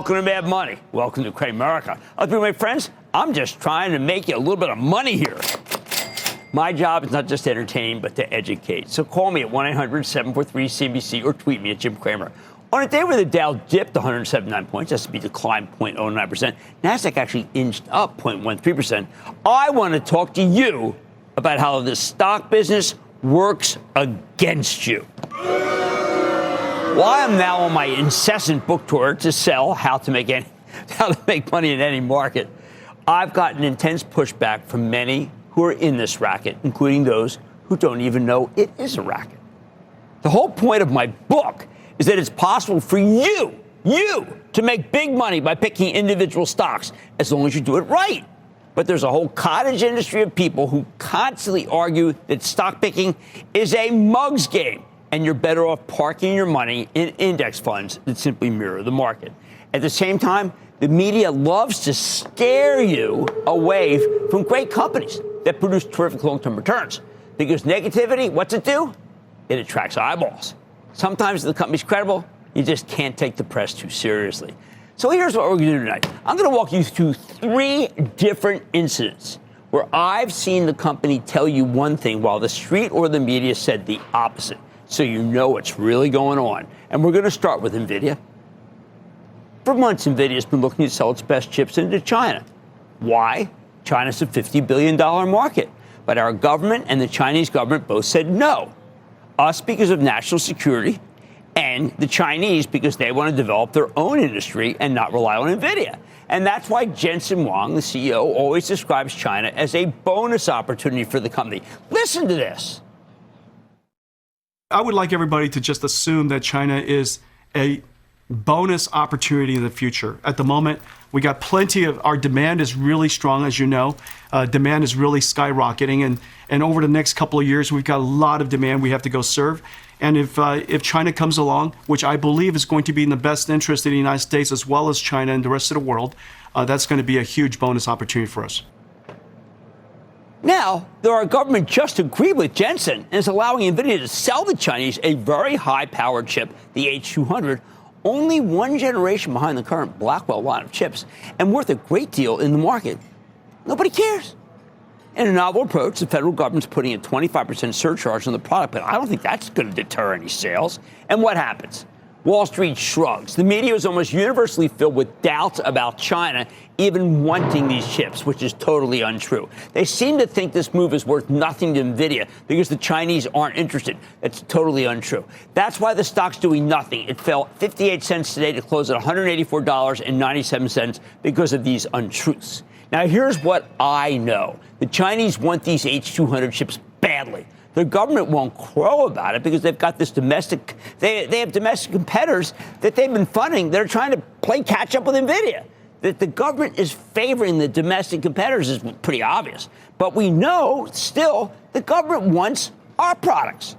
Welcome to Mad Money. Welcome to Cramerica. My friends, I'm just trying to make you a little bit of money here. My job is not just to entertain, but to educate. So call me at 1-800-743-CNBC or tweet me at Jim Cramer. On a day where the Dow dipped 179 points, S&P declined 0.09%, NASDAQ actually inched up 0.13%, I want to talk to you about how the stock business works against you. Well, I am now on my incessant book tour to sell how to make money in any market. I've gotten intense pushback from many who are in this racket, including those who don't even know it is a racket. The whole point of my book is that it's possible for you to make big money by picking individual stocks as long as you do it right. But there's a whole cottage industry of people who constantly argue that stock picking is a mug's game, and you're better off parking your money in index funds that simply mirror the market. At the same time, the media loves to scare you away from great companies that produce terrific long-term returns. Because negativity, what's it do? It attracts eyeballs. Sometimes the company's credible, you just can't take the press too seriously. So here's what we're going to do tonight. I'm going to walk you through 3 different incidents where I've seen the company tell you one thing while the street or the media said the opposite, so you know what's really going on. And we're going to start with NVIDIA. For months, NVIDIA has been looking to sell its best chips into China. Why? China's a $50 billion market. But our government and the Chinese government both said no. Us because of national security, and the Chinese because they want to develop their own industry and not rely on NVIDIA. And that's why Jensen Huang, the CEO, always describes China as a bonus opportunity for the company. Listen to this. I would like everybody to just assume that China is a bonus opportunity in the future. At the moment, we got plenty of, our demand is really strong, as you know. Demand is really skyrocketing, and over the next couple of years, we've got a lot of demand we have to go serve. And if China comes along, which I believe is going to be in the best interest of the United States as well as China and the rest of the world, that's going to be a huge bonus opportunity for us. Now, our government just agreed with Jensen and is allowing NVIDIA to sell the Chinese a very high-powered chip, the H200, only one generation behind the current Blackwell line of chips, and worth a great deal in the market. Nobody cares. In a novel approach, the federal government's putting a 25% surcharge on the product, but I don't think that's going to deter any sales. And what happens? Wall Street shrugs. The media is almost universally filled with doubts about China even wanting these chips, which is totally untrue. They seem to think this move is worth nothing to NVIDIA because the Chinese aren't interested. That's totally untrue. That's why the stock's doing nothing. It fell 58 cents today to close at $184.97 because of these untruths. Now, here's what I know. The Chinese want these H200 chips badly. The government won't crow about it because they've got this domestic, they have domestic competitors that they've been funding that are trying to play catch up with NVIDIA. That the government is favoring the domestic competitors is pretty obvious. But we know still the government wants our products.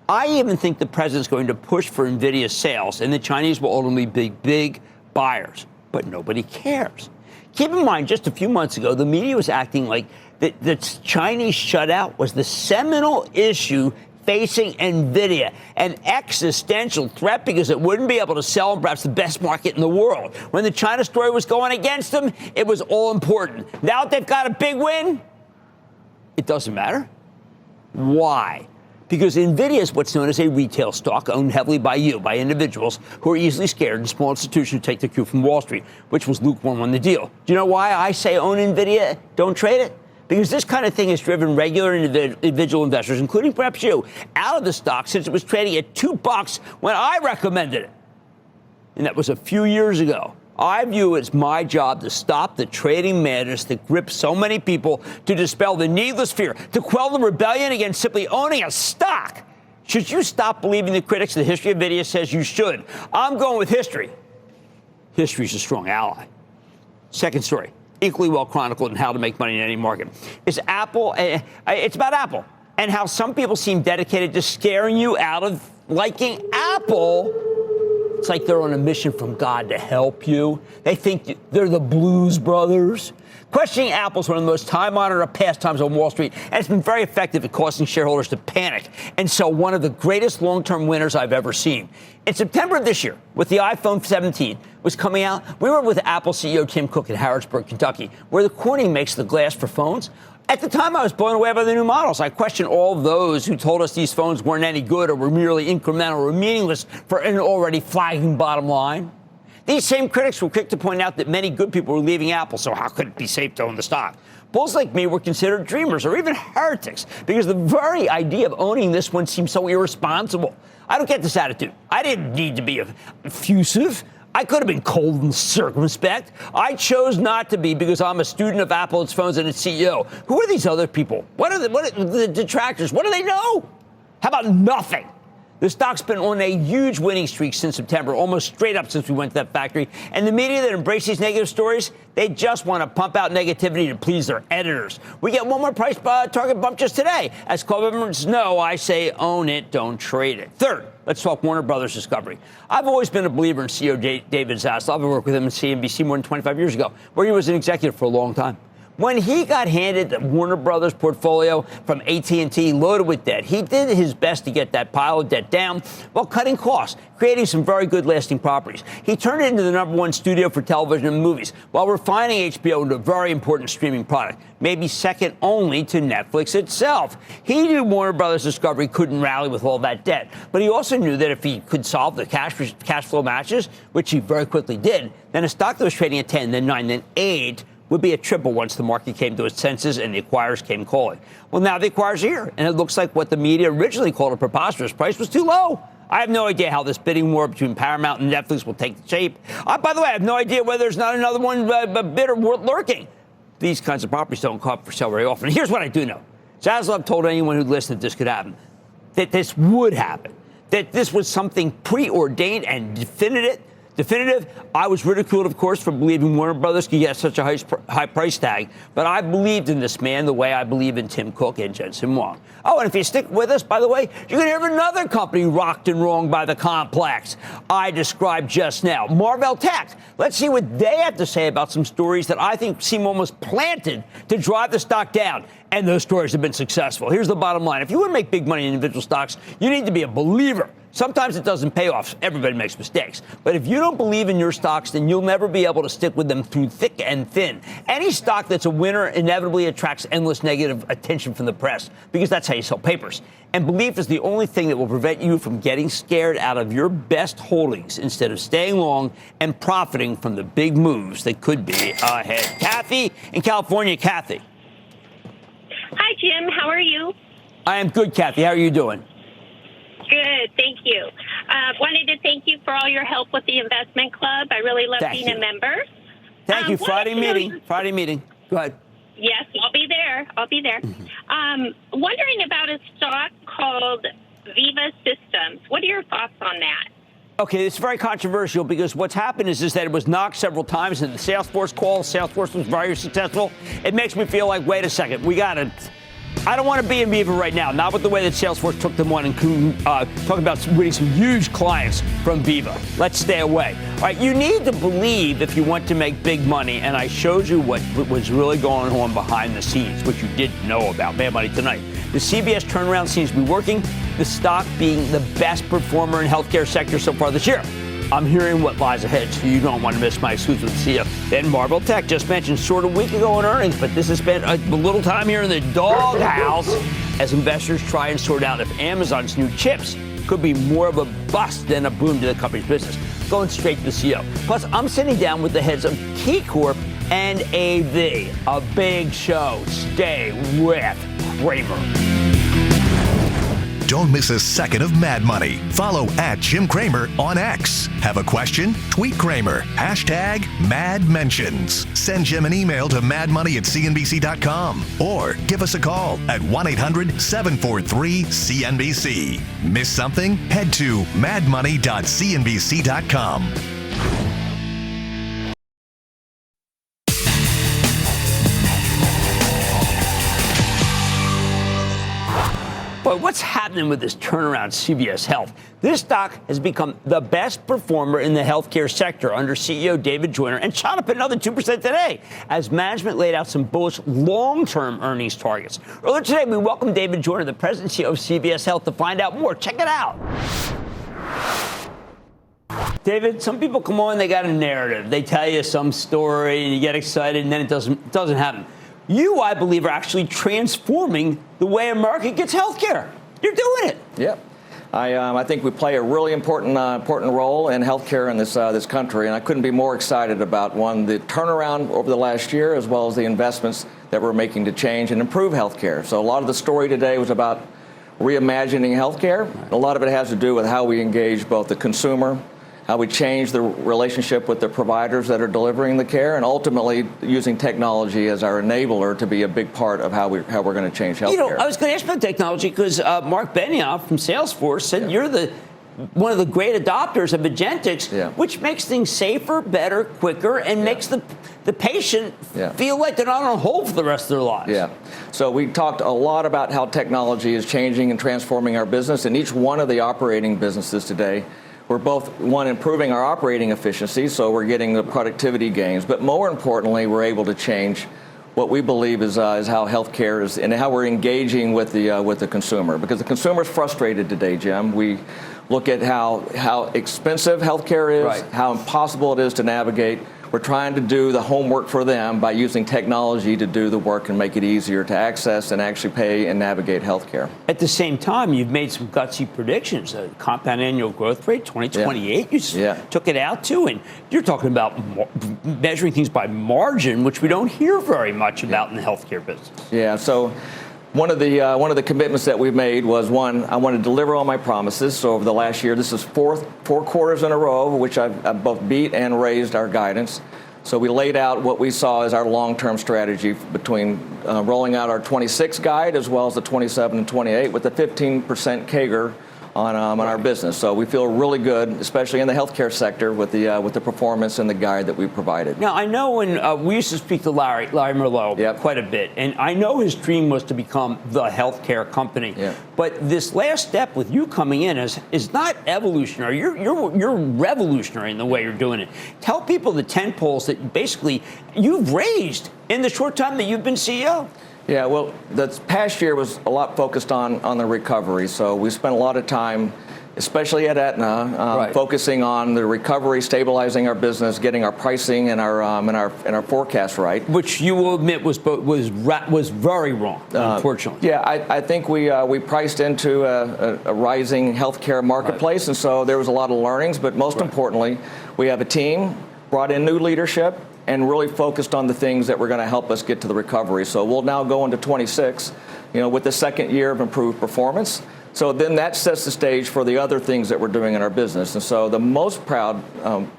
I even think the president's going to push for NVIDIA sales, and the Chinese will ultimately be big buyers. But nobody cares. Keep in mind, just a few months ago, the media was acting like the Chinese shutout was the seminal issue facing NVIDIA, an existential threat because it wouldn't be able to sell in perhaps the best market in the world. When the China story was going against them, it was all important. Now that they've got a big win, it doesn't matter. Why? Because NVIDIA is what's known as a retail stock owned heavily by individuals who are easily scared and small institutions who take their cue from Wall Street, which was lukewarm on the deal. Do you know why I say own NVIDIA, don't trade it? Because this kind of thing has driven regular individual investors, including perhaps you, out of the stock since it was trading at $2 when I recommended it. And that was a few years ago. I view it as my job to stop the trading madness that grips so many people, to dispel the needless fear, to quell the rebellion against simply owning a stock. Should you stop believing the critics? The history of NVIDIA says you should. I'm going with history. History's a strong ally. Second story, equally well chronicled in how to make money in any market, is Apple. It's about Apple and how some people seem dedicated to scaring you out of liking Apple. It's like they're on a mission from God to help you. They think they're the Blues Brothers. Questioning Apple is one of the most time-honored pastimes on Wall Street, and it's been very effective at causing shareholders to panic and sell one of the greatest long-term winners I've ever seen. In September of this year, with the iPhone 17, was coming out, we were with Apple CEO Tim Cook in Harrisburg, Kentucky, where the Corning makes the glass for phones. At the time, I was blown away by the new models. I questioned all those who told us these phones weren't any good or were merely incremental or meaningless for an already flagging bottom line. These same critics were quick to point out that many good people were leaving Apple, so how could it be safe to own the stock? Bulls like me were considered dreamers or even heretics because the very idea of owning this one seemed so irresponsible. I don't get this attitude. I didn't need to be effusive. I could have been cold and circumspect. I chose not to be because I'm a student of Apple, its phones, and its CEO. Who are these other people? What are the detractors? What do they know? How about nothing? The stock's been on a huge winning streak since September, almost straight up since we went to that factory. And the media that embrace these negative stories, they just want to pump out negativity to please their editors. We get one more price target bump just today. As club members know, I say own it, don't trade it. Third, let's talk Warner Brothers Discovery. I've always been a believer in CEO David Zaslav. I worked with him at CNBC more than 25 years ago, where he was an executive for a long time. When he got handed the Warner Brothers portfolio from AT&T loaded with debt, he did his best to get that pile of debt down while cutting costs, creating some very good lasting properties. He turned it into the #1 studio for television and movies while refining HBO into a very important streaming product, maybe second only to Netflix itself. He knew Warner Brothers Discovery couldn't rally with all that debt, but he also knew that if he could solve the cash flow matches, which he very quickly did, then a stock that was trading at 10, then 9, then 8, would be a triple once the market came to its senses and the acquirers came calling. Well, now the acquirers are here, and it looks like what the media originally called a preposterous price was too low. I have no idea how this bidding war between Paramount and Netflix will take shape. By the way, I have no idea whether there's not another one bidder lurking. These kinds of properties don't come up for sale very often. Here's what I do know. Zaslav told anyone who'd listened that this could happen, that this would happen, that this was something preordained and definitive. I was ridiculed, of course, for believing Warner Brothers could get such a high price tag, but I believed in this man the way I believe in Tim Cook and Jensen Huang. Oh, and if you stick with us, by the way, you're going to hear of another company rocked and wronged by the complex I described just now, Marvell Tech. Let's see what they have to say about some stories that I think seem almost planted to drive the stock down. And those stories have been successful. Here's the bottom line. If you want to make big money in individual stocks, you need to be a believer. Sometimes it doesn't pay off. Everybody makes mistakes. But if you don't believe in your stocks, then you'll never be able to stick with them through thick and thin. Any stock that's a winner inevitably attracts endless negative attention from the press because that's how you sell papers. And belief is the only thing that will prevent you from getting scared out of your best holdings instead of staying long and profiting from the big moves that could be ahead. Kathy in California. Kathy. Hi, Jim. How are you? I am good, Kathy. How are you doing? Good. Thank you. Wanted to thank you for all your help with the investment club. I really love being a member. Thank you. Friday meeting. Go ahead. Yes, I'll be there. Wondering about a stock called Viva Systems. What are your thoughts on that? Okay, it's very controversial because what's happened is that it was knocked several times in the Salesforce call. Salesforce was very successful. It makes me feel like, wait a second, I don't want to be in Viva right now, not with the way that Salesforce took them on and talking about winning some huge clients from Viva. Let's stay away. All right, you need to believe if you want to make big money, and I showed you what was really going on behind the scenes, which you didn't know about. Mad Money tonight. The CBS turnaround seems to be working, the stock being the best performer in healthcare sector so far this year. I'm hearing what lies ahead, so you don't want to miss my exclusive with the CEO. Then Marvell Tech, just mentioned short a week ago in earnings, but this has spent a little time here in the doghouse as investors try and sort out if Amazon's new chips could be more of a bust than a boom to the company's business. Going straight to the CEO. Plus, I'm sitting down with the heads of KeyCorp and AV. A big show. Stay with Cramer. Don't miss a second of Mad Money. Follow @Jim Cramer on X. Have a question? Tweet Cramer. #MadMentions. Send Jim an email to madmoney@cnbc.com or give us a call at 1-800-743-CNBC. Miss something? Head to madmoney.cnbc.com. But what's happening with this turnaround CVS Health? This stock has become the best performer in the healthcare sector under CEO David Joyner and shot up another 2% today as management laid out some bullish long-term earnings targets. Earlier today, we welcomed David Joyner, the president and CEO of CVS Health, to find out more. Check it out. David, some people come on, they got a narrative. They tell you some story and you get excited and then it doesn't happen. You, I believe, are actually transforming the way America gets health care. You're doing it. Yep. I think we play a really important role in healthcare in this country, and I couldn't be more excited about, one, the turnaround over the last year, as well as the investments that we're making to change and improve healthcare. So a lot of the story today was about reimagining healthcare. A lot of it has to do with how we engage both the consumer, how we change the relationship with the providers that are delivering the care, and ultimately using technology as our enabler to be a big part of how we're going to change healthcare. You know, I was going to ask about technology because Mark Benioff from Salesforce said you're one of the great adopters of Agentics, which makes things safer, better, quicker, and makes the patient feel like they're not on hold for the rest of their lives. Yeah. So we talked a lot about how technology is changing and transforming our business, and each one of the operating businesses today. We're both, one, improving our operating efficiency, so we're getting the productivity gains. But more importantly, we're able to change what we believe is how healthcare is and how we're engaging with the consumer. Because the consumer is frustrated today, Jim. We look at how expensive healthcare is, how impossible it is to navigate. We're trying to do the homework for them by using technology to do the work and make it easier to access and actually pay and navigate healthcare. At the same time, you've made some gutsy predictions. Compound annual growth rate, 2028, you took it out to, and you're talking about measuring things by margin, which we don't hear very much about in the healthcare business. Yeah, so one of the commitments that we've made was, one, I want to deliver on my promises. So over the last year, this is four quarters in a row, which I've both beat and raised our guidance. So we laid out what we saw as our long-term strategy between rolling out our 26 guide as well as the 27 and 28 with the 15% CAGR on our business. So we feel really good, especially in the healthcare sector, with the performance and the guide that we provided. Now, I know when we used to speak to Larry Merlot quite a bit, and I know his dream was to become the healthcare company. Yeah. But this last step with you coming in is not evolutionary. You're revolutionary in the way you're doing it. Tell people the 10 poles that basically you've raised in the short time that you've been CEO. Yeah, well, the past year was a lot focused on the recovery. So we spent a lot of time, especially at Aetna, focusing on the recovery, stabilizing our business, getting our pricing and our forecast right. Which you will admit was very wrong, unfortunately. Yeah, I think we priced into a rising healthcare marketplace, and so there was a lot of learnings. But most importantly, we have a team, brought in new leadership, and really focused on the things that were going to help us get to the recovery. So we'll now go into 26, with the second year of improved performance. So then that sets the stage for the other things that we're doing in our business. And so the most proud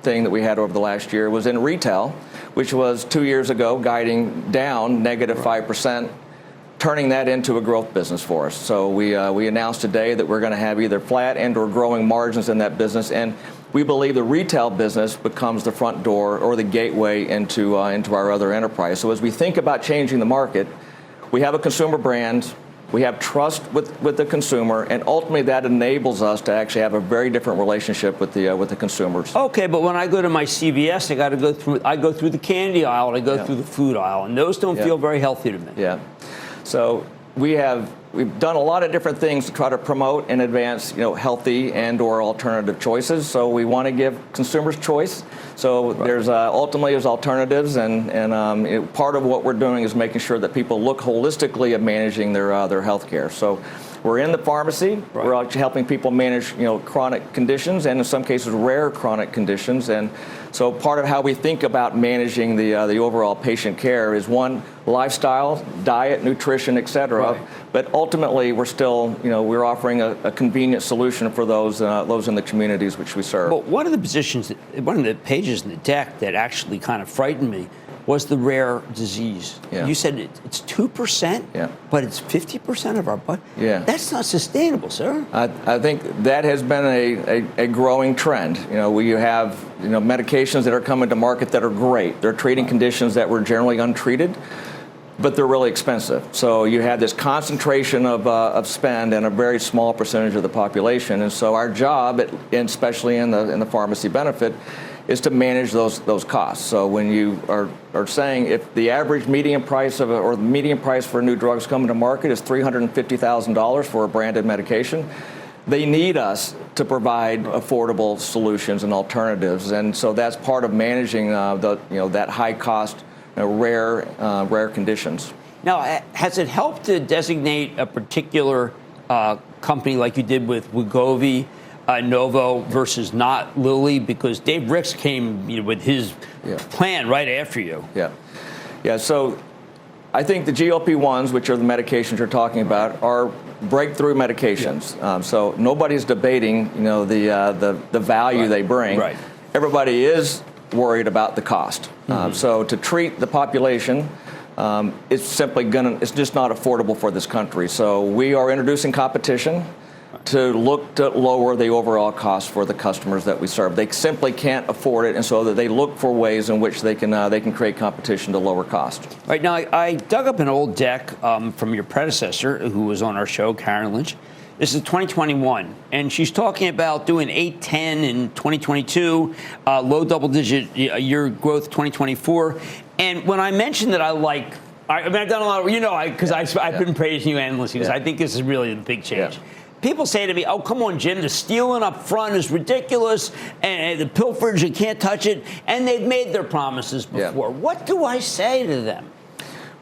thing that we had over the last year was in retail, which was 2 years ago guiding down -5%, turning that into a growth business for us. So we announced today that we're going to have either flat and or growing margins in that business. And we believe the retail business becomes the front door or the gateway into our other enterprise. So as we think about changing the market, we have a consumer brand, we have trust with the consumer, and ultimately that enables us to actually have a very different relationship with the consumers. Okay, but when I go to my CVS, I go through the candy aisle and I go through the food aisle, and those don't feel very healthy to me. Yeah. So we've done a lot of different things to try to promote and advance, healthy and or alternative choices. So we want to give consumers choice. So there's ultimately alternatives, and part of what we're doing is making sure that people look holistically at managing their health care. So we're in the pharmacy. Right. We're actually helping people manage, chronic conditions, and in some cases rare chronic conditions. And so part of how we think about managing the overall patient care is, one, lifestyle, diet, nutrition, et cetera. Right. But ultimately, we're still, we're offering a convenient solution for those in the communities which we serve. But one of the pages in the deck that actually kind of frightened me was the rare disease. Yeah. You said it's 2%, but it's 50% of our budget. Yeah. That's not sustainable, sir. I think that has been a growing trend. We have medications that are coming to market that are great. They're treating conditions that were generally untreated, but they're really expensive. So you have this concentration of spend and a very small percentage of the population. And so our job, especially in the pharmacy benefit, is to manage those costs. So when you are saying if the average median price or the median price for new drugs coming to market is $350,000 for a branded medication, they need us to provide affordable solutions and alternatives, and so that's part of managing that high cost, rare conditions. Now, has it helped to designate a particular company like you did with Wegovy, Novo versus not Lilly? Because Dave Ricks came with his plan right after you. Yeah. So I think the GLP-1s, which are the medications you're talking about, are breakthrough medications. So nobody's debating, the value they bring. Right. Everybody is worried about the cost. So to treat the population, it's just not affordable for this country. So we are introducing competition to look to lower the overall cost for the customers that we serve. They simply can't afford it, and so that they look for ways in which they can create competition to lower cost. All right, now I dug up an old deck from your predecessor, who was on our show, Karen Lynch. This is 2021, and she's talking about doing 8-10 in 2022, low double-digit year growth 2024. And when I mentioned that I've done a lot of, because I've been praising you endlessly, because I think this is really the big change. Yeah. People say to me, oh, come on, Jim, the stealing up front is ridiculous, and the pilferage, you can't touch it, and they've made their promises before. Yeah. What do I say to them?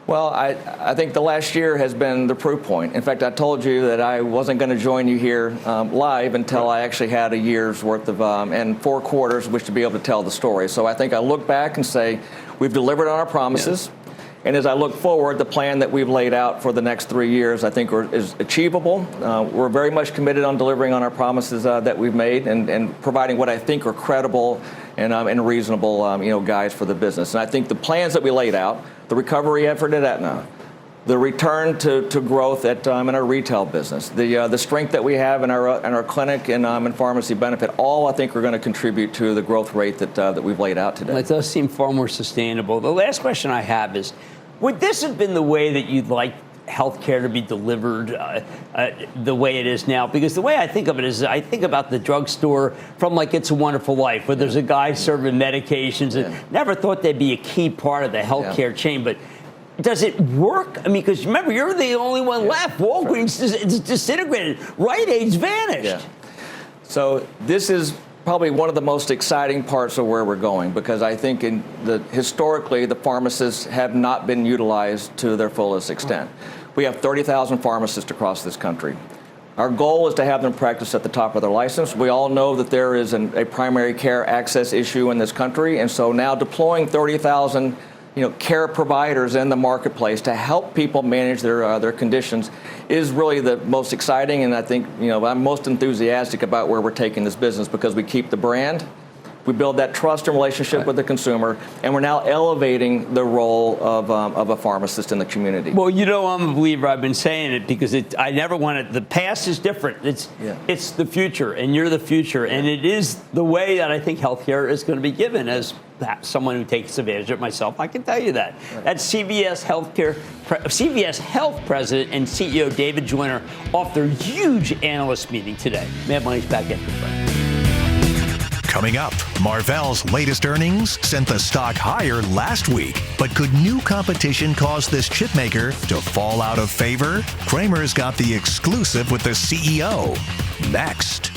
Well, I think the last year has been the proof point. In fact, I told you that I wasn't going to join you here live until I actually had a year's worth of, and 4 quarters, which to be able to tell the story. So I think I look back and say, we've delivered on our promises. Yeah. And as I look forward, the plan that we've laid out for the next 3 years, I think is achievable. We're very much committed on delivering on our promises that we've made and providing what I think are credible and reasonable guides for the business. And I think the plans that we laid out, the recovery effort at Aetna, the return to growth in our retail business, the strength that we have in our clinic and pharmacy benefit, all I think are going to contribute to the growth rate that we've laid out today. It does seem far more sustainable. The last question I have is, would this have been the way that you'd like healthcare to be delivered the way it is now? Because the way I think of it is, I think about the drugstore from like It's a Wonderful Life, where there's a guy serving medications, and never thought they'd be a key part of the healthcare chain, but. Does it work? I mean, because remember, you're the only one left. Walgreens is disintegrated. Rite Aid's vanished. Yeah. So this is probably one of the most exciting parts of where we're going, because I think historically the pharmacists have not been utilized to their fullest extent. We have 30,000 pharmacists across this country. Our goal is to have them practice at the top of their license. We all know that there is a primary care access issue in this country, and so now deploying 30,000 care providers in the marketplace to help people manage their conditions is really the most exciting, and I think I'm most enthusiastic about where we're taking this business, because we keep the brand, we build that trust and relationship with the consumer, and we're now elevating the role of a pharmacist in the community. Well, I'm a believer. I've been saying it because I never want it. The past is different. It's the future, and you're the future, and it is the way that I think healthcare is going to be given. As someone who takes advantage of it myself, I can tell you that. Right. That's CVS Health President and CEO David Joyner off their huge analyst meeting today. Mad Money's back in for Frank. Coming up, Marvell's latest earnings sent the stock higher last week. But could new competition cause this chip maker to fall out of favor? Cramer's got the exclusive with the CEO. Next.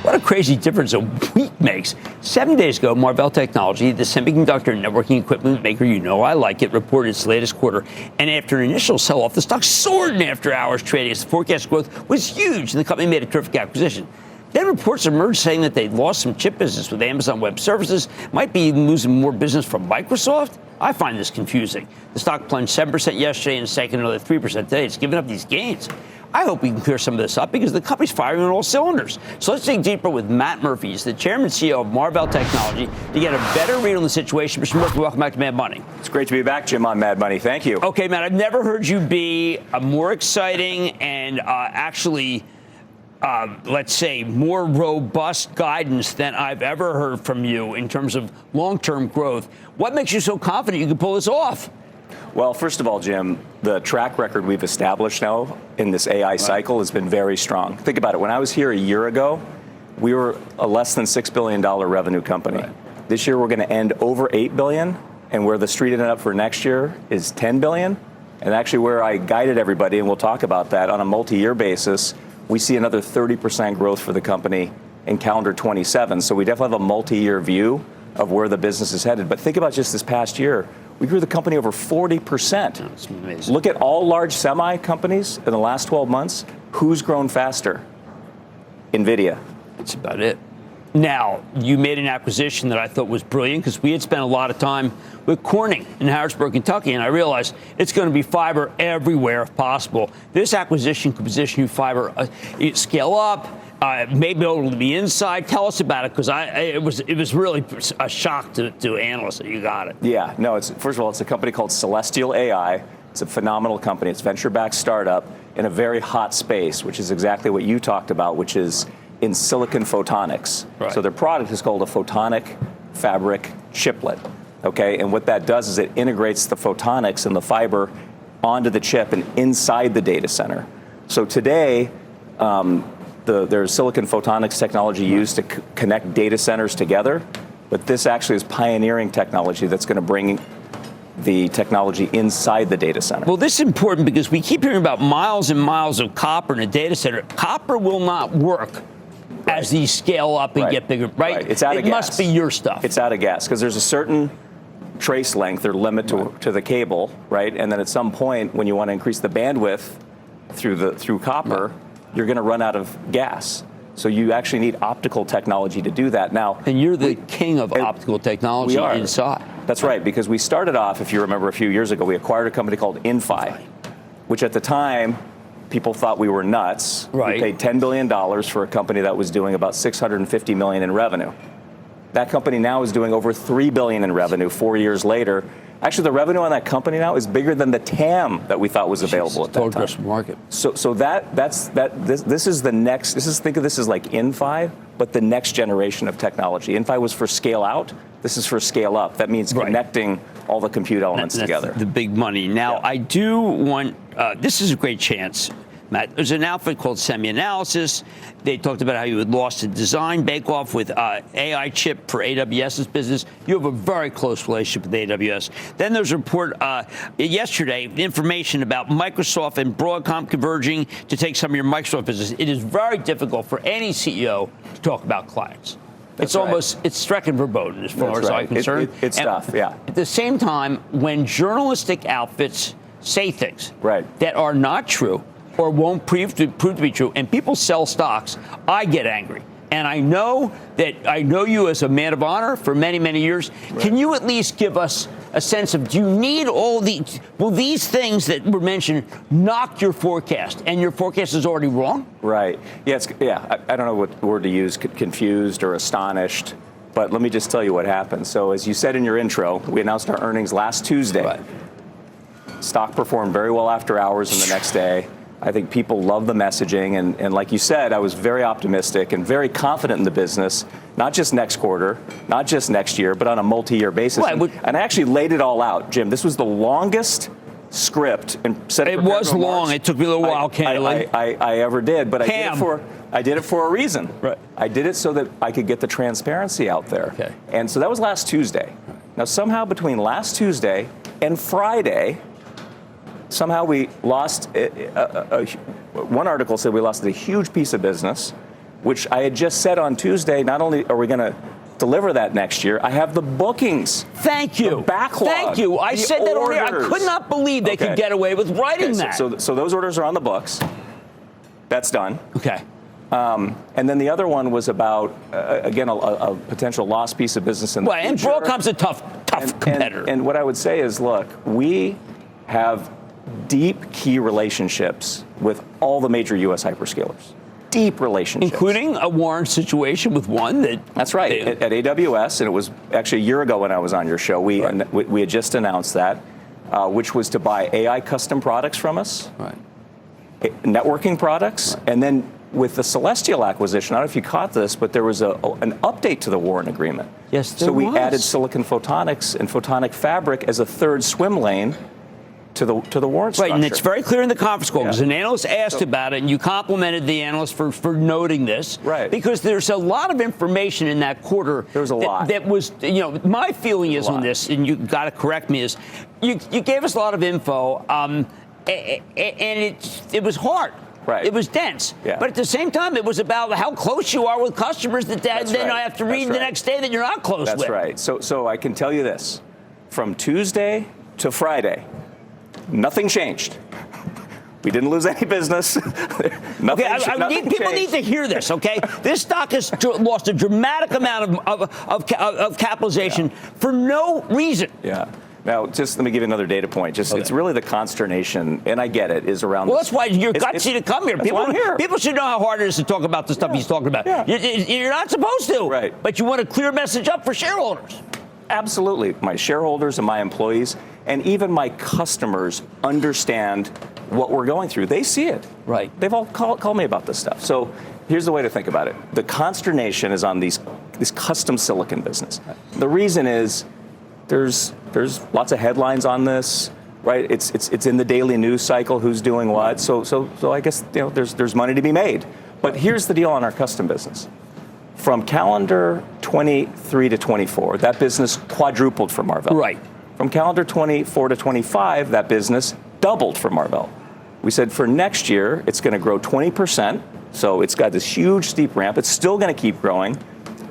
What a crazy difference a week makes. 7 days ago, Marvell Technology, the semiconductor and networking equipment maker I like it, reported its latest quarter. And after an initial sell-off, the stock soared in after-hours trading as the forecast growth was huge, and the company made a terrific acquisition. Then reports emerged saying that they'd lost some chip business with Amazon Web Services, might be even losing more business from Microsoft. I find this confusing. The stock plunged 7% yesterday and sank another 3% today. It's giving up these gains. I hope we can clear some of this up, because the company's firing on all cylinders. So let's dig deeper with Matt Murphy, he's the chairman and CEO of Marvell Technology, to get a better read on the situation. Mr. Murphy, welcome back to Mad Money. It's great to be back, Jim, on Mad Money. Thank you. Okay, Matt, I've never heard you be a more exciting and let's say, more robust guidance than I've ever heard from you in terms of long-term growth. What makes you so confident you can pull this off? Well, first of all, Jim, the track record we've established now in this AI cycle has been very strong. Think about it. When I was here a year ago, we were a less than $6 billion revenue company. Right. This year, we're going to end over $8 billion and where the street ended up for next year is $10 billion. And actually where I guided everybody, and we'll talk about that, on a multi-year basis, we see another 30% growth for the company in calendar 27. So we definitely have a multi-year view of where the business is headed. But think about just this past year. We grew the company over 40%. That's amazing. Look at all large semi companies in the last 12 months. Who's grown faster? NVIDIA. That's about it. Now, you made an acquisition that I thought was brilliant because we had spent a lot of time with Corning in Harrisburg, Kentucky, and I realized it's going to be fiber everywhere if possible. This acquisition could position you fiber, scale up, maybe able to be inside. Tell us about it, because it was really a shock to analysts that you got it. Yeah, no, first of all, it's a company called Celestial AI. It's a phenomenal company. It's a venture-backed startup in a very hot space, which is exactly what you talked about, which is in silicon photonics. Right. So their product is called a photonic fabric chiplet. Okay, and what that does is it integrates the photonics and the fiber onto the chip and inside the data center. So today, there's silicon photonics technology used to connect data centers together, but this actually is pioneering technology that's going to bring the technology inside the data center. Well, this is important because we keep hearing about miles and miles of copper in a data center. Copper will not work as these scale up and get bigger, right? It's out of gas. It must be your stuff. It's out of gas because there's a certain trace length or limit to the cable, right? And then at some point, when you want to increase the bandwidth through copper, you're going to run out of gas. So you actually need optical technology to do that. Now, and you're the king of optical technology inside. That's right, because we started off, if you remember a few years ago, we acquired a company called Inphi, which at the time, people thought we were nuts. Right. We paid $10 billion for a company that was doing about $650 million in revenue. That company now is doing over $3 billion in revenue 4 years later. Actually, the revenue on that company now is bigger than the TAM that we thought was available at that time. Total addressable market. So this is the next. Think of this as like Inphi, but the next generation of technology. Inphi was for scale out. This is for scale up. That means connecting all the compute elements together. The big money. Now, I do want. This is a great chance, Matt. There's an outfit called SemiAnalysis. They talked about how you had lost a design bake-off with AI chip for AWS's business. You have a very close relationship with AWS. Then there's a report yesterday, information about Microsoft and Broadcom converging to take some of your Microsoft business. It is very difficult for any CEO to talk about clients. It's stricken verboten as far as I'm concerned. It's tough, yeah. At the same time, when journalistic outfits say things that are not true, or won't prove to be true, and people sell stocks, I get angry. And I know you as a man of honor for many, many years. Right. Can you at least give us a sense of, do you need all will these things that were mentioned knock your forecast, and your forecast is already wrong? Right. I don't know what word to use, confused or astonished, but let me just tell you what happened. So as you said in your intro, we announced our earnings last Tuesday. Right. Stock performed very well after hours and the next day. I think people love the messaging, and like you said, I was very optimistic and very confident in the business, not just next quarter, not just next year, but on a multi-year basis. And I actually laid it all out, Jim. This was the longest script. It was long. It took me a little while, candidly. I ever did, but I did it for a reason. Right. I did it so that I could get the transparency out there. Okay. And so that was last Tuesday. Now, somehow between last Tuesday and Friday, somehow we lost, one article said we lost a huge piece of business, which I had just said on Tuesday, not only are we going to deliver that next year, I have the bookings. Thank you. The backlog. Thank you. I said that earlier. I could not believe they could get away with writing that. So those orders are on the books. That's done. Okay. And then the other one was about, again, a potential lost piece of business in the future. And Broadcom's a tough competitor. And what I would say is, look, we have deep key relationships with all the major U.S. hyperscalers. Deep relationships. Including a warrant situation with one that... That's right. At AWS, and it was actually a year ago when I was on your show, we had just announced that, which was to buy AI custom products from us, networking products, and then with the Celestial acquisition, I don't know if you caught this, but there was an update to the warrant agreement. Yes, there was. So we added silicon photonics and photonic fabric as a third swim lane to the warrant structure. Right, and it's very clear in the conference call because Yeah. an analyst asked about it, and you complimented the analyst for noting this. Right. Because there's a lot of information in that quarter. There was a lot. That was, my feeling is on this, and you got to correct me, is you gave us a lot of info, and it was hard. Right. It was dense. Yeah. But at the same time, it was about how close you are with customers that then I have to read the next day that you're not close with. That's right. So I can tell you this. From Tuesday to Friday, nothing changed. We didn't lose any business. People need to hear this, okay? This stock has lost a dramatic amount of capitalization for no reason. Yeah. Now, just let me give you another data point. It's really the consternation, and I get it, is around. Well, that's why you're gutsy to come here. People should know how hard it is to talk about the stuff he's talking about. Yeah. You're not supposed to. Right. But you want a clear message up for shareholders. Absolutely. My shareholders and my employees and even my customers understand what we're going through. They see it. Right. They've all called me about this stuff. So here's the way to think about it. The consternation is on this custom silicon business. The reason is there's lots of headlines on this, right? It's in the daily news cycle, who's doing what. So I guess there's money to be made. But here's the deal on our custom business. From calendar 23 to 24, that business quadrupled for Marvell. Right. From calendar 24 to 25, that business doubled for Marvell. We said for next year, it's going to grow 20%. So it's got this huge steep ramp. It's still going to keep growing.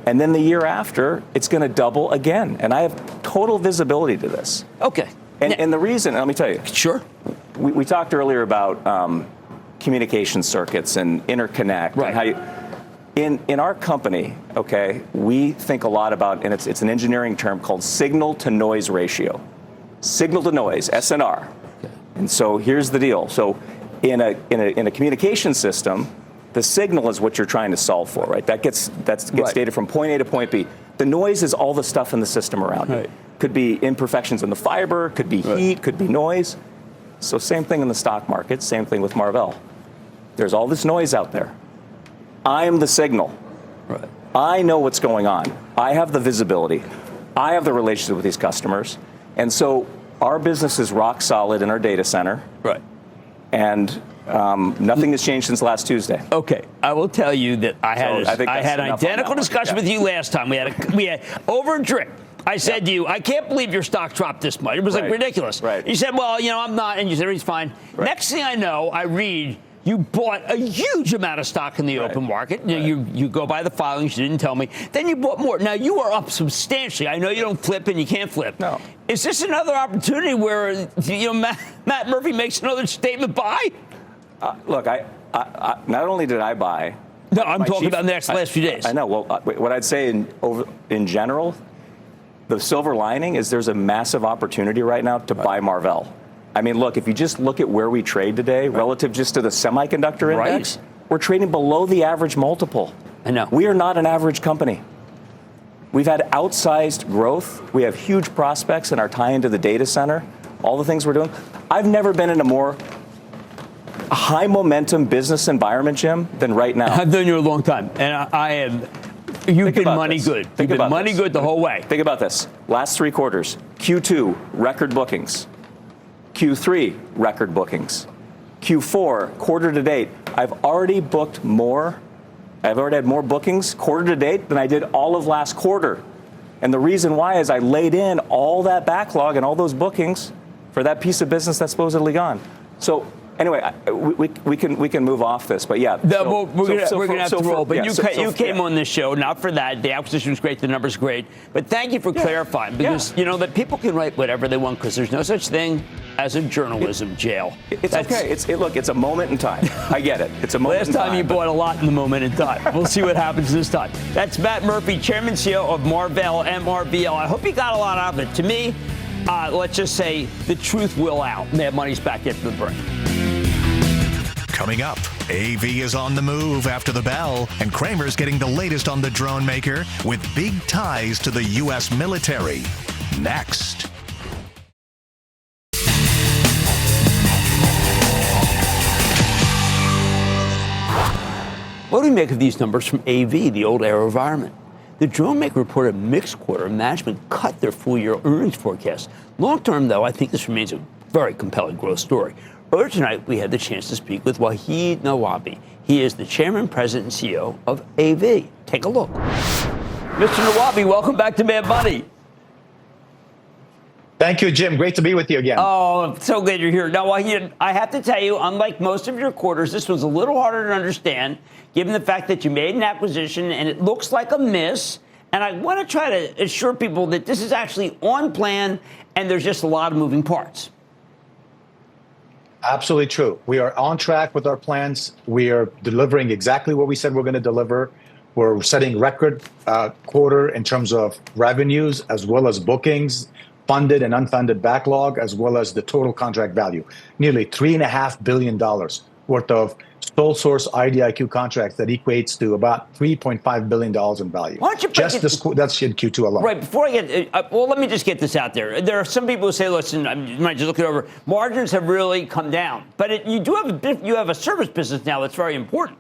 And then the year after, it's going to double again. And I have total visibility to this. Okay. And the reason, let me tell you. Sure. We talked earlier about communication circuits and interconnect. Right. And how you, in our company, okay, we think a lot about, and it's an engineering term called signal to noise ratio. Signal to noise, SNR. Okay. And so here's the deal. So in a communication system, the signal is what you're trying to solve for, right? That gets data from point A to point B. The noise is all the stuff in the system around it. Could be imperfections in the fiber, could be heat, could be noise. So same thing in the stock market, same thing with Marvell. There's all this noise out there. I am the signal. Right. I know what's going on. I have the visibility. I have the relationship with these customers. And so our business is rock solid in our data center. Right. And nothing has changed since last Tuesday. Okay, I will tell you that I had an identical discussion with you last time. We had over a drink. I said to you, I can't believe your stock dropped this much. It was like ridiculous. Right. You said, well, I'm not, and you said, he's fine. Right. Next thing I know, I read you bought a huge amount of stock in the open market. You go by the filings. You didn't tell me. Then you bought more. Now, you are up substantially. I know you don't flip and you can't flip. No. Is this another opportunity where Matt Murphy makes another statement buy? Look, I not only did I buy. No, I'm talking about the last few days. I know. Well, what I'd say in general, the silver lining is there's a massive opportunity right now to buy Marvell. I mean, look, if you just look at where we trade today relative just to the semiconductor index, we're trading below the average multiple. I know. We are not an average company. We've had outsized growth. We have huge prospects in our tie into the data center, all the things we're doing. I've never been in a more high momentum business environment, Jim, than right now. I've known you a long time, and I am. You've been money good. You've been money good the whole way. Think about this. Last 3 quarters, Q2, record bookings. Q3, record bookings. Q4, quarter to date, I've already booked more. I've already had more bookings quarter to date than I did all of last quarter. And the reason why is I laid in all that backlog and all those bookings for that piece of business that's supposedly gone. So anyway, we can move off this, but yeah. We're gonna have to roll. But you came on this show not for that. The acquisition was great. The numbers great. But thank you for clarifying, because that people can write whatever they want, because there's no such thing as a journalism jail. It's okay. Look, it's a moment in time. I get it. It's a moment in time. Last time you bought a lot in the moment in time. We'll see what happens this time. That's Matt Murphy, Chairman CEO of Marvell, MRVL. I hope you got a lot out of it. To me, let's just say the truth will out. Mad Money's back after the break. Coming up, AV is on the move after the bell, and Cramer's getting the latest on the drone maker with big ties to the U.S. military. Next. What do we make of these numbers from AV, the old AeroVironment? The drone maker reported a mixed quarter, and management cut their full-year earnings forecast. Long-term, though, I think this remains a very compelling growth story. Earlier tonight, we had the chance to speak with Wahid Nawabi. He is the chairman, president, and CEO of AV. Take a look. Mr. Nawabi, welcome back to Mad Money. Thank you, Jim. Great to be with you again. Oh, so glad you're here. Now, Wahid, I have to tell you, unlike most of your quarters, this was a little harder to understand, given the fact that you made an acquisition and it looks like a miss. And I want to try to assure people that this is actually on plan and there's just a lot of moving parts. Absolutely true. We are on track with our plans. We are delivering exactly what we said we're going to deliver. We're setting record quarter in terms of revenues, as well as bookings, funded and unfunded backlog, as well as the total contract value. Nearly $3.5 billion worth of sole source IDIQ contracts that equates to about $3.5 billion in value. Why don't you just this, that's in Q2 alone. Right, before I get, well, let me just get this out there. There are some people who say, listen, you might just look it over, margins have really come down. But you have a service business now that's very important.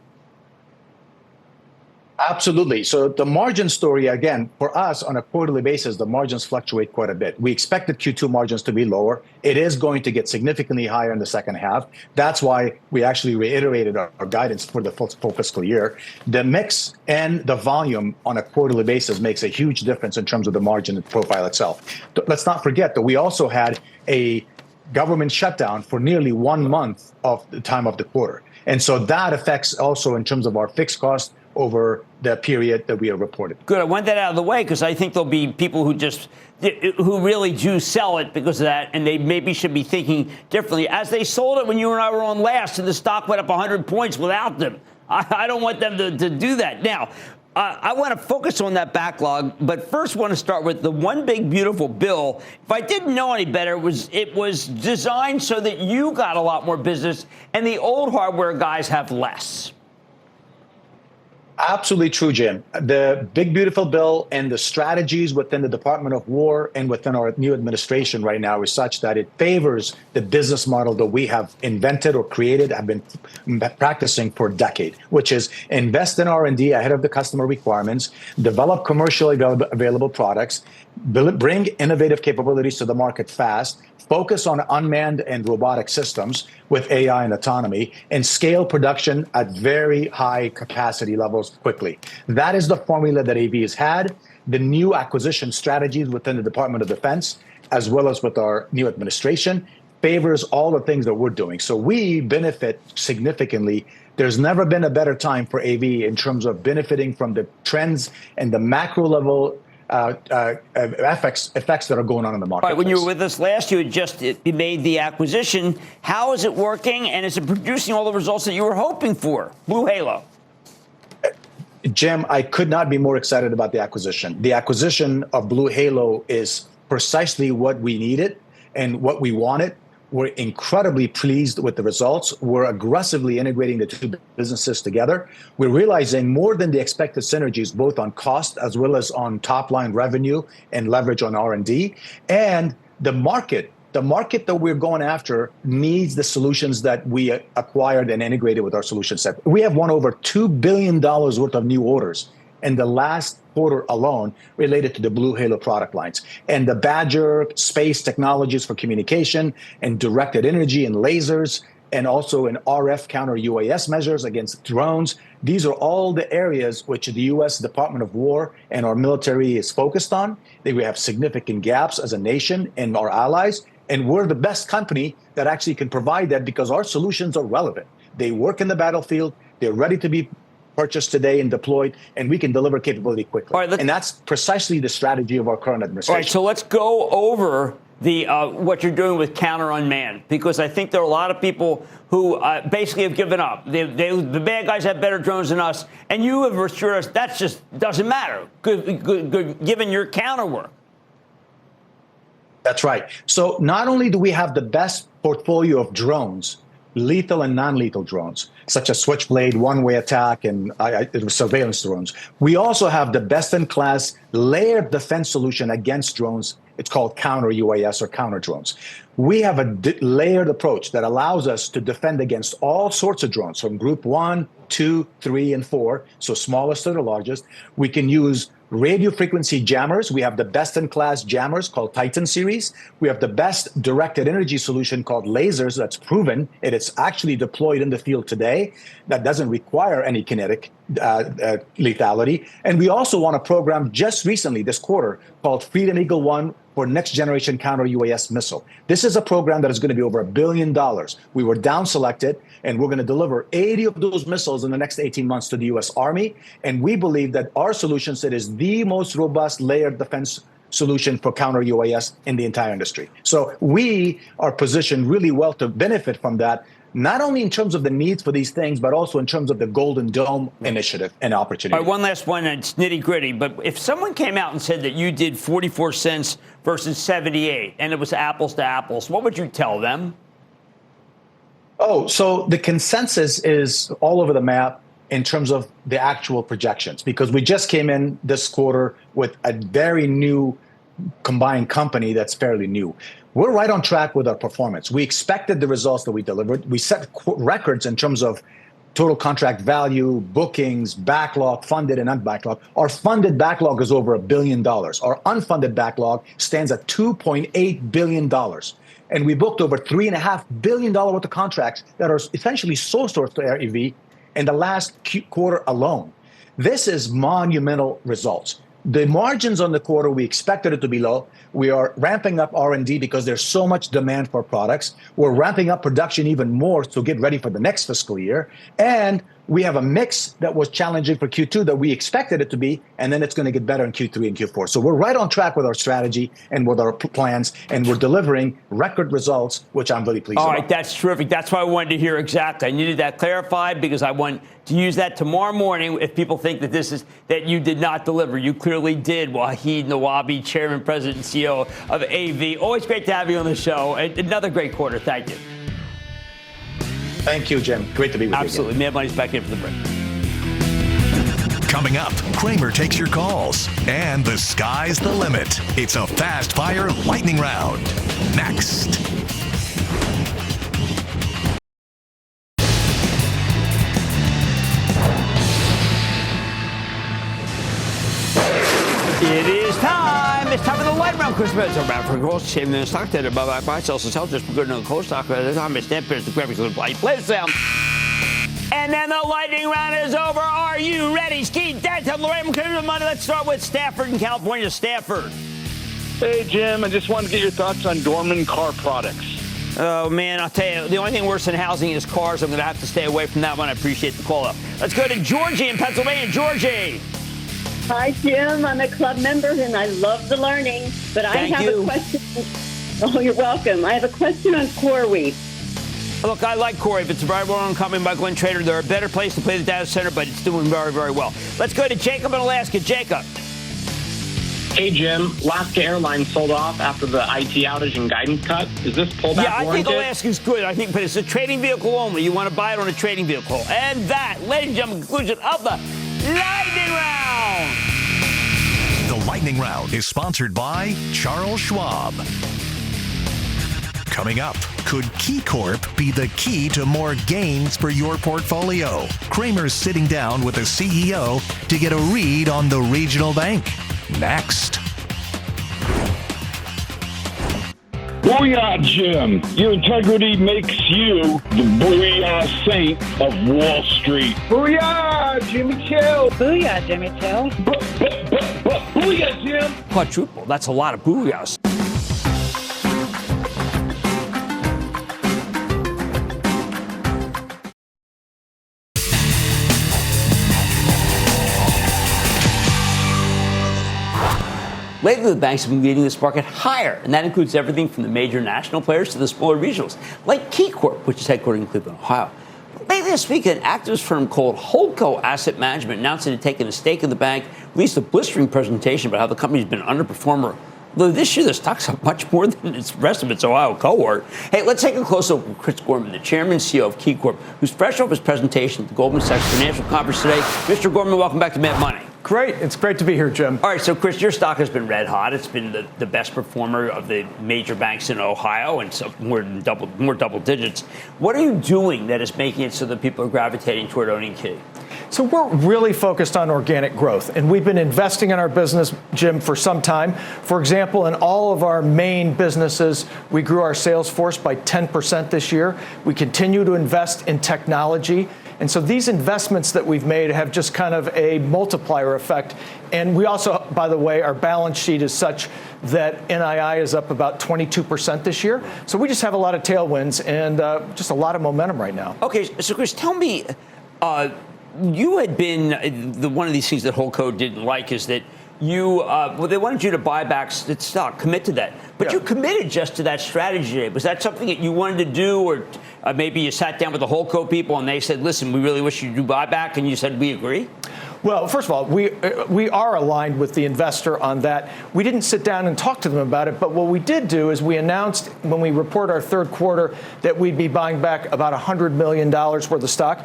Absolutely. So the margin story, again, for us on a quarterly basis, the margins fluctuate quite a bit. We expected Q2 margins to be lower. It is going to get significantly higher in the second half. That's why we actually reiterated our guidance for the full fiscal year. The mix and the volume on a quarterly basis makes a huge difference in terms of the margin profile itself. Let's not forget that we also had a government shutdown for nearly 1 month of the time of the quarter. And so that affects also in terms of our fixed cost over the period that we have reported. Good. I want that out of the way because I think there'll be people who really do sell it because of that, and they maybe should be thinking differently. As they sold it when you and I were on last, and the stock went up 100 points without them. I don't want them to do that. Now, I want to focus on that backlog, but first want to start with the one big beautiful bill. If I didn't know any better, it was designed so that you got a lot more business and the old hardware guys have less. Absolutely true, Jim. The big, beautiful bill and the strategies within the Department of War and within our new administration right now is such that it favors the business model that we have invented or created, have been practicing for a decade, which is invest in R&D ahead of the customer requirements, develop commercially available products, bring innovative capabilities to the market fast, focus on unmanned and robotic systems with AI and autonomy, and scale production at very high capacity levels quickly. That is the formula that AV has had. The new acquisition strategies within the Department of Defense, as well as with our new administration, favors all the things that we're doing. So we benefit significantly. There's never been a better time for AV in terms of benefiting from the trends and the macro level effects that are going on in the market. Right, when you were with us last, you had just made the acquisition. How is it working, and is it producing all the results that you were hoping for? Blue Halo. Jim, I could not be more excited about the acquisition. The acquisition of Blue Halo is precisely what we needed and what we wanted. We're incredibly pleased with the results. We're aggressively integrating the two businesses together. We're realizing more than the expected synergies, both on cost as well as on top line revenue and leverage on R&D. And the market that we're going after needs the solutions that we acquired and integrated with our solution set. We have won over $2 billion worth of new orders in the last quarter alone related to the Blue Halo product lines. And the Badger space technologies for communication and directed energy and lasers, and also in RF counter UAS measures against drones. These are all the areas which the U.S. Department of War and our military is focused on. We have significant gaps as a nation and our allies. And we're the best company that actually can provide that because our solutions are relevant. They work in the battlefield. They're ready to be purchased today and deployed, and we can deliver capability quickly. Right, and that's precisely the strategy of our current administration. All right, so let's go over the what you're doing with counter unmanned, because I think there are a lot of people who basically have given up. The bad guys have better drones than us, and you have assured us that just doesn't matter, given your counter work. That's right. So not only do we have the best portfolio of drones, lethal and non-lethal drones, such as Switchblade, one-way attack, and surveillance drones. We also have the best-in-class layered defense solution against drones. It's called counter UAS or counter drones. We have a layered approach that allows us to defend against all sorts of drones, from group 1, 2, 3, and 4, so smallest to the largest. We can use radio frequency jammers. We have the best-in-class jammers called Titan series. We have the best directed energy solution called lasers that's proven. It is actually deployed in the field today. That doesn't require any kinetic lethality. And we also won a program just recently, this quarter, called Freedom Eagle 1 for next generation counter UAS missile. This is a program that is going to be over $1 billion. We were down selected, and we're going to deliver 80 of those missiles in the next 18 months to the U.S. Army. And we believe that our solution set is the most robust layered defense solution for counter UAS in the entire industry. So we are positioned really well to benefit from that, not only in terms of the needs for these things, but also in terms of the Golden Dome initiative and opportunity. All right, one last one, and it's nitty gritty, but if someone came out and said that you did 44 cents versus 78, and it was apples to apples, what would you tell them? Oh, so the consensus is all over the map in terms of the actual projections, because we just came in this quarter with a very new combined company that's fairly new. We're right on track with our performance. We expected the results that we delivered. We set records in terms of total contract value, bookings, backlog, funded and unbacklog. Our funded backlog is over $1 billion. Our unfunded backlog stands at $2.8 billion. And we booked over $3.5 billion worth of contracts that are essentially sole source to REV in the last quarter alone. This is monumental results. The margins on the quarter, we expected it to be low. We are ramping up R&D because there's so much demand for products. We're ramping up production even more to get ready for the next fiscal year. And we have a mix that was challenging for Q2 that we expected it to be, and then it's going to get better in Q3 and Q4. So we're right on track with our strategy and with our plans, and we're delivering record results, which I'm really pleased about. All right, that's terrific. That's what I wanted to hear exactly. I needed that clarified because I want to use that tomorrow morning if people think that that you did not deliver. You clearly did. Wahid Nawabi, Chairman, President, and CEO of AV. Always great to have you on the show. Another great quarter. Thank you. Thank you, Jim. Great to be with you. Absolutely. Mad Money's back in for the break. Coming up, Cramer takes your calls, and the sky's the limit. It's a fast-fire lightning round. Next. It is time. It's time for the lightning round. Chris Benz, around for gold, shaving the stock tender, buy, sell, sell, just for good, no cold stock. At the time, it's stamp, the graphics, the light, play the sound. And then the lightning round is over. Are you ready? Ski, Dad, tell Lorraine, the money. Let's start with Stafford in California. Stafford. Hey, Jim. I just wanted to get your thoughts on Dorman Car Products. Oh, man, I'll tell you, the only thing worse than housing is cars. I'm going to have to stay away from that one. I appreciate the call up. Let's go to Georgie in Pennsylvania. Georgie. Hi, Jim. I'm a club member, and I love the learning. But I have a question. Oh, you're welcome. I have a question on CoreWeave. Look, I like Corey. If it's a very well coming by Glenn Trader, they're a better place to play the data center, but it's doing very, very well. Let's go to Jacob in Alaska. Jacob. Hey, Jim. Alaska Airlines sold off after the IT outage and guidance cut. Is this pullback Yeah, I warranted? think Alaska's good. But it's a trading vehicle only. You want to buy it on a trading vehicle. And that, ladies and gentlemen, conclusion of the Lightning Round. The Lightning Round is sponsored by Charles Schwab. Coming up, could KeyCorp be the key to more gains for your portfolio? Cramer's sitting down with the CEO to get a read on the regional bank. Next. Booyah, Jim. Your integrity makes you the booyah saint of Wall Street. Booyah, Jimmy Chill. Booyah, Jimmy Chill. Booyah, Jim. Quadruple. That's a lot of booyahs. Lately, the banks have been leading this market higher, and that includes everything from the major national players to the smaller regionals, like KeyCorp, which is headquartered in Cleveland, Ohio. Lately this week, an activist firm called Holdco Asset Management announced it had taken a stake in the bank, released a blistering presentation about how the company's been an underperformer. Although this year, the stock's up much more than the rest of its Ohio cohort. Hey, let's take a close look at Chris Gorman, the chairman and CEO of KeyCorp, who's fresh off his presentation at the Goldman Sachs Financial Conference today. Mr. Gorman, welcome back to Mad Money. Great. It's great to be here, Jim. All right, so Chris, your stock has been red hot. It's been the best performer of the major banks in Ohio, and so more double digits. What are you doing that is making it so that people are gravitating toward owning Key? So we're really focused on organic growth, and we've been investing in our business, Jim, for some time. For example, in all of our main businesses, we grew our sales force by 10% this year. We continue to invest in technology. And so these investments that we've made have just kind of a multiplier effect. And we also, by the way, our balance sheet is such that NII is up about 22% this year. So we just have a lot of tailwinds and just a lot of momentum right now. Okay, so Chris, tell me, you had been, one of these things that Holdco didn't like is that they wanted you to buy back stock, commit to that. But you committed just to that strategy today. Was that something that you wanted to do, or maybe you sat down with the Holdco people and they said, listen, we really wish you to do buyback, and you said, we agree? Well, first of all, we are aligned with the investor on that. We didn't sit down and talk to them about it, but what we did do is we announced when we report our third quarter that we'd be buying back about $100 million worth of stock.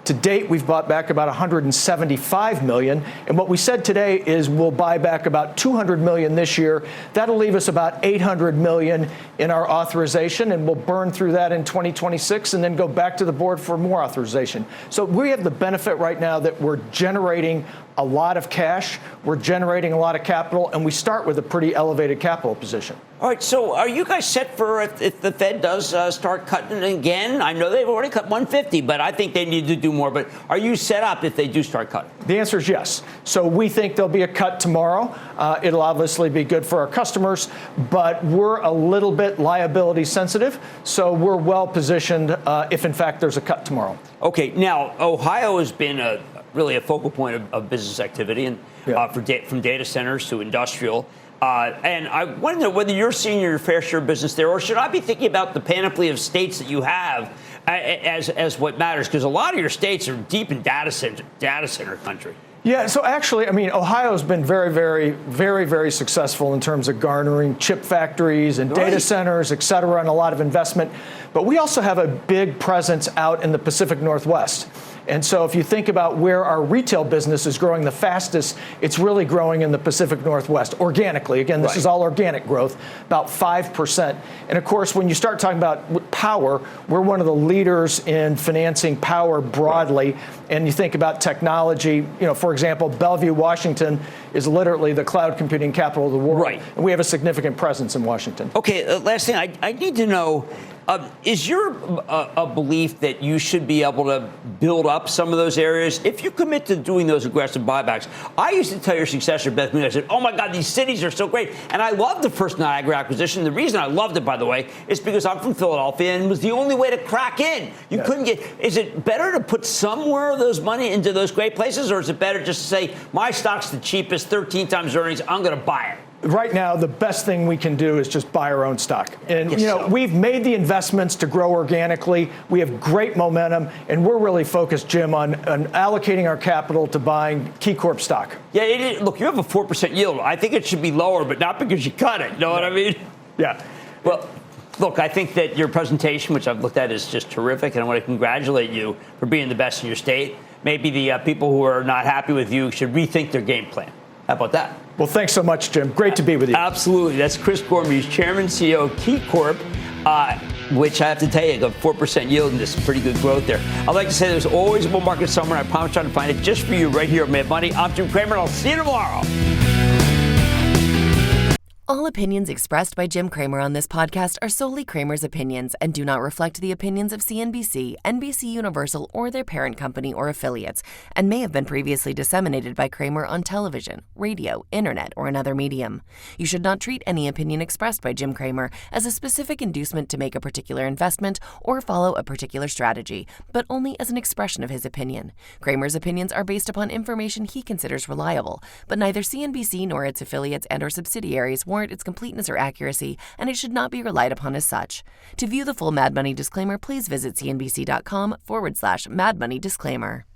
To date, we've bought back about $175 million. And what we said today is we'll buy back about $200 million this year. That'll leave us about $800 million in our authorization, and we'll burn through that in 2026 and then go back to the board for more authorization. So we have the benefit right now that we're generating a lot of cash, we're generating a lot of capital, and we start with a pretty elevated capital position. All right, so are you guys set for if the Fed does start cutting again? I know they've already cut 150, but I think they need to do more. But are you set up if they do start cutting? The answer is yes. So we think there'll be a cut tomorrow. It'll obviously be good for our customers, but we're a little bit liability sensitive, so we're well positioned if, in fact, there's a cut tomorrow. Okay, now, Ohio has been really a focal point of business activity, and from data centers to industrial. And I want to know whether you're seeing your fair share of business there, or should I be thinking about the panoply of states that you have as what matters? Because a lot of your states are deep in data center country. Yeah, so actually, I mean, Ohio's been very, very, very, very successful in terms of garnering chip factories and data centers, et cetera, and a lot of investment. But we also have a big presence out in the Pacific Northwest. And so if you think about where our retail business is growing the fastest, it's really growing in the Pacific Northwest organically. Again, this is all organic growth, about 5%. And of course, when you start talking about power, we're one of the leaders in financing power broadly. And you think about technology, for example, Bellevue, Washington is literally the cloud computing capital of the world. Right. And we have a significant presence in Washington. Okay, last thing, I need to know, is your a belief that you should be able to build up some of those areas if you commit to doing those aggressive buybacks? I used to tell your successor, Beth Moon, I said, oh, my God, these cities are so great. And I loved the First Niagara acquisition. The reason I loved it, by the way, is because I'm from Philadelphia and it was the only way to crack in. You couldn't get – is it better to put some more of those money into those great places, or is it better just to say, my stock's the cheapest, 13 times earnings, I'm going to buy it? Right now, the best thing we can do is just buy our own stock. And, we've made the investments to grow organically. We have great momentum, and we're really focused, Jim, on allocating our capital to buying KeyCorp stock. Yeah, look, you have a 4% yield. I think it should be lower, but not because you cut it. You know what I mean? Yeah. Well, look, I think that your presentation, which I've looked at, is just terrific, and I want to congratulate you for being the best in your state. Maybe the people who are not happy with you should rethink their game plan. How about that? Well, thanks so much, Jim. Great to be with you. Absolutely. That's Chris Gorman. He's Chairman and CEO of KeyCorp, which I have to tell you, got 4% yield and some pretty good growth there. I'd like to say there's always a bull market somewhere. I promise I'll find it just for you right here at Mad Money. I'm Jim Cramer, and I'll see you tomorrow. All opinions expressed by Jim Cramer on this podcast are solely Cramer's opinions and do not reflect the opinions of CNBC, NBC Universal, or their parent company or affiliates, and may have been previously disseminated by Cramer on television, radio, internet, or another medium. You should not treat any opinion expressed by Jim Cramer as a specific inducement to make a particular investment or follow a particular strategy, but only as an expression of his opinion. Cramer's opinions are based upon information he considers reliable, but neither CNBC nor its affiliates and or subsidiaries warrant its completeness or accuracy, and it should not be relied upon as such. To view the full Mad Money disclaimer, please visit cnbc.com/Mad Money disclaimer.